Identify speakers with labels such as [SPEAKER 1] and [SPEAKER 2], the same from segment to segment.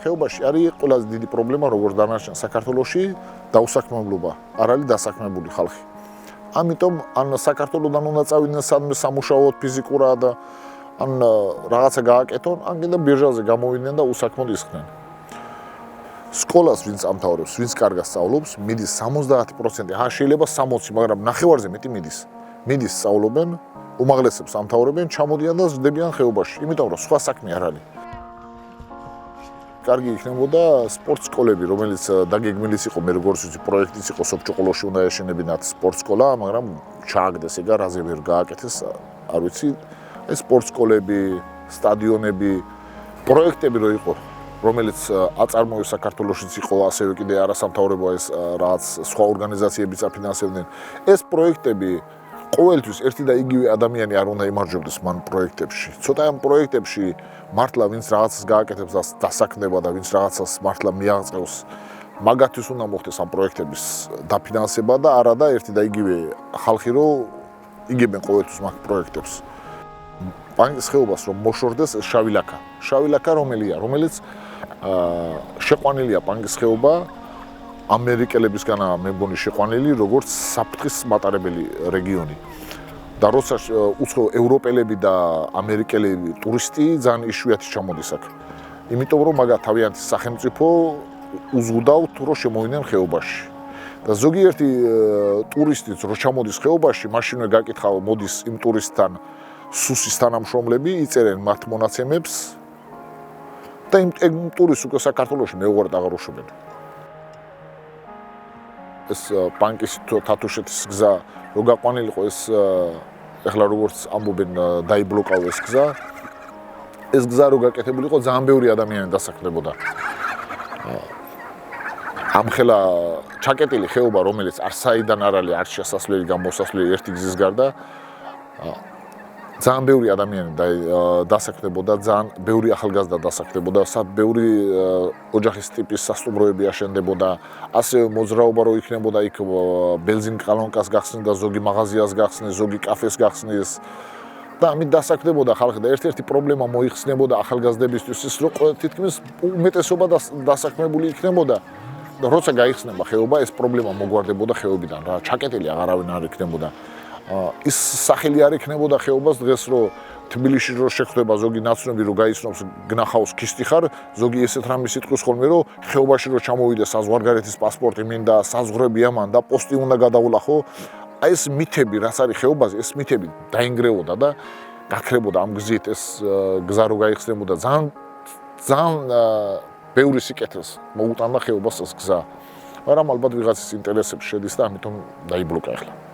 [SPEAKER 1] ხეობაში არის ყველაზე დიდი პრობლემა როგორც დანარჩენ საქართველოში დაუსაქმებლობა, არ არის დასაქმებული ხალხი. ამიტომ ან საქართველოდან უნდა წავიდნენ სადმე სამუშაოდ ფიზიკურად ან რაღაცა გააკეთონ, ან კიდე ბირჟაზე გამოვიდნენ და უსაქმოდ ისხდნენ. სკოლას ვინც ამთავრებს, ვინც კარგად სწავლობს, მიდის 70%, შეიძლება 60, მაგრამ ნახევარზე მეტი მიდის. მიდის სწავლობენ, უმაღლესებს ამთავრებენ, ჩამოდიან და ზრდებიან ხეობაში, იმიტომ რომ სხვა საქმე არ არის. კარგი იქნებოდა სპორტ სკოლები, რომელიც დაგეგმილიც იყო, მე როგორც ვიცი, პროექტიც იყო სოფჭოყოლოში უნდა ეშენებინათ სპორტ სკოლა, მაგრამ ჩააგდეს ეგა, რაზე ვერ გააკეთეს, არ ვიცი. ეს სპორტ სკოლები, სტადიონები, პროექტები რო იყო, რომელიც აწარმოებს საქართველოშიც იყო, ასევე კიდე არასამთავრობო ეს რაღაც სხვა ორგანიზაციებიც აფინანსებდნენ. ეს პროექტები ყოველთვის ერთი და იგივე ადამიანი არ უნდა იმარჯვებდეს მან პროექტებში. ცოტა ამ პროექტებში მართლა ვინც რაღაცას გააკეთებს და დასაქმდება და ვინც რაღაცას მართლა მიაღწევს, მაგათთვის უნდა მოხდეს ამ პროექტების დაფინანსება და არა და ერთი და იგივე ხალხი რო იგებენ ყოველთვის მაგ პროექტებს. ბანკის ხეობას რომ მოშორდეს შავი ლაქა. შავი ლაქა რომელია, რომელიც შეყვანილია ბანკის ხეობა ამერიკელებისგან მე მგონი შეყვანილი როგორც საფრთხის მატარებელი რეგიონი. და როცა უცხო ევროპელები და ამერიკელები ტურისტი ძალიან იშვიათი ჩამოდის აქ. იმიტომ რომ მაგათ თავიანთი სახელმწიფო უზღუდავთ რომ შემოვიდნენ ხეობაში. და ზოგიერთი ტურისტიც რო ჩამოდის ხეობაში, მაშინვე გაკითხავ მოდის იმ ტურისტთან სუსის თანამშრომლები, იწერენ მათ მონაცემებს და იმ ტურისტს უკვე საქართველოში მეუღრად აღარ უშვებენ. ეს ბანკის თათუშეთის გზა რო გაყვანილიყო ეს ეხლა როგორც ამბობენ დაიბლოკავ ეს გზა. ეს გზა რო გაკეთებულიყო ძალიან ბევრი ადამიანი დასაქმდებოდა. ამხელა ჩაკეტილი ხეობა რომელიც არ საიდან არ არის, არ შესასვლელი გამოსასვლელი ერთი გზის გარდა ძალიან ბევრი ადამიანი დასაქმდებოდა, ძალიან ბევრი ახალგაზრდა დასაქმდებოდა, ბევრი ოჯახის ტიპის სასტუმროები აშენდებოდა, ასევე მოძრაობა რო იქნებოდა იქ ბენზინ კალონკას გახსნიდა, ზოგი მაღაზიას გახსნეს, ზოგი კაფეს გახსნეს და ამით დასაქმდებოდა ხალხი და ერთ-ერთი პრობლემა მოიხსნებოდა ახალგაზრდებისთვის ის რომ თითქმის უმეტესობა დასაქმებული იქნებოდა და როცა გაიხსნება ხეობა ეს პრობლემა მოგვარდებოდა ხეობიდან რა, ჩაკეტილი აღარავინ არ იქნებოდა. ის სახელი არ იქნებოდა ხეობას დღეს რომ თბილისში რო შეხვდება ზოგი ნაცნობი რო გაიცნობს გნახავს ქისტიხარ ზოგი ესეთ რამის იტყვის ხოლმე რომ ხეობაში რო ჩამოვიდეს საზღვარგარეთის პასპორტი მინდა საზღვრები ამან და პოსტი უნდა გადაულახო აი ეს მითები რაც არის ხეობაზე ეს მითები დაინგრევოდა და გაქრებოდა ამ გზით ეს გზა რო გაიხსნებოდა ძალიან ბევრი სიკეთეს მოუტანდა ხეობას ეს გზა მაგრამ ალბათ ვიღაცის ინტერესებში შედის და ამიტომ დაიბლოკა ახლა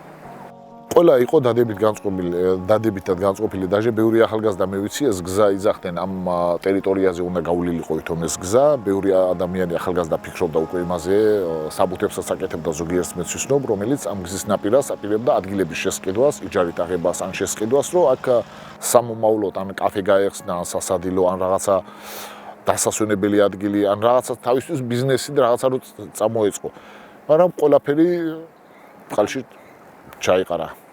[SPEAKER 1] ყველა იყო დადებითად განწყობილი დაჟე ბევრი ახალგაზრდა მე ვიცი ეს გზა იძახდნენ ამ ტერიტორიაზე უნდა გავლილიყო ითომ ეს გზა ბევრი ადამიანი ახალგაზრდა ფიქრობდა უკვე იმაზე საბუთებსაც აკეთებდა ზოგიერთს მეც ვისნობ რომელიც ამ გზის ნაპირას აპირებდა ადგილების შესყიდვას იჯარით აღებას ან შესყიდვას რომ აქ სამომავლოდ ან კაფე გაეხსნა ან სასადილო ან რაღაცა დასასვენებელი ადგილი ან რაღაცა თავისთვის ბიზნესი და რაღაცა რო წამოეწყო მაგრამ ყველაფერი წყალში ჩაიყარა